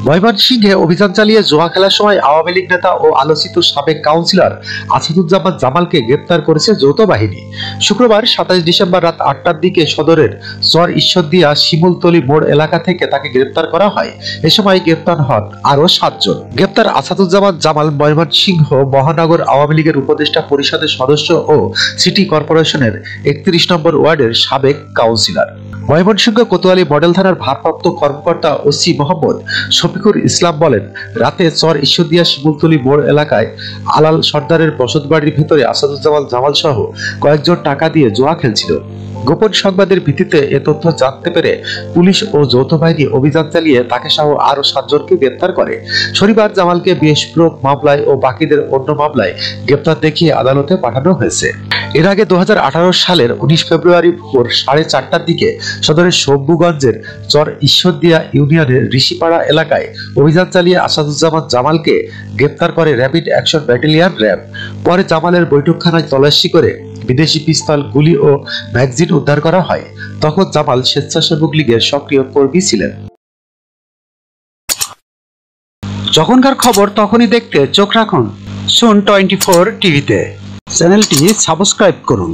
ময়মনসিংহে অভিযান চালিয়ে জুয়া খেলার সময় আওয়ামী লীগ নেতা ও আলোচিত সাবেক কাউন্সিলর আসাদুজ্জামান জামালকে গ্রেপ্তার করেছে যৌথ বাহিনী। শুক্রবার ২৭ ডিসেম্বর রাত ৮টার দিকে সদরের চর ঈশ্বরদীয়া শিমুলতলী মোড় এলাকা থেকে তাকে গ্রেপ্তার করা হয়। এ সময় গ্রেপ্তার হন আরো ৭ জন। গ্রেপ্তার আসাদুজ্জামান জামাল ময়মনসিংহ মহানগর আওয়ামী লীগের উপদেষ্টা পরিষদের সদস্য ও সিটি কর্পোরেশনের ৩১ নম্বর ওয়ার্ডের সাবেক কাউন্সিলর। ময়মনসিংহ কোতোয়ালি মডেল থানার ভারপ্রাপ্ত কর্মকর্তা ওসি মোহাম্মদ শফিকুর ইসলাম বলেন, রাতে চর ঈশ্বরদীয়া শিমুলতলী মোড় এলাকায় আলাল সর্দারের বসতবাড়ির ভিতরে আসাদুজ্জামান জামাল সহ কয়েকজন টাকা দিয়ে জুয়া খেলছিল। গোপন সংবাদের ভিত্তিতে এ তথ্য জানতে পেরে পুলিশ ও যৌথ বাহিনী অভিযান চালিয়ে তাকে সহ আরো ৭ জনকে গ্রেপ্তার করে। শনিবার জামালকে বিস্ফোরক মামলায় ও বাকিদের অন্য মামলায় গ্রেপ্তার দেখিয়ে আদালতে পাঠানো হয়েছে। এর আগে ২০১৮ সালের ১৯ ফেব্রুয়ারি ভোর ৪:৩০টার দিকে সদরের শম্ভুগঞ্জের চর ঈশ্বরদীয়া ইউনিয়নের ঋষিপাড়া এলাকায় অভিযান চালিয়ে আসাদুজ্জামান জামালকে গ্রেপ্তার করে র্যাপিড অ্যাকশন ব্যাটালিয়ন র্যাব। পরে জামালের বৈঠকখানায় তল্লাশি করে বিদেশি পিস্তল, গুলি ও ম্যাগজিন উদ্ধার করা হয়। তখন জামাল স্বেচ্ছাসেবক লীগের সক্রিয় কর্মী ছিলেন। যখনকার খবর তখনই দেখতে চোখ রাখুন সুন 24 টিভিতে। চ্যানেলটি সাবস্ক্রাইব করুন।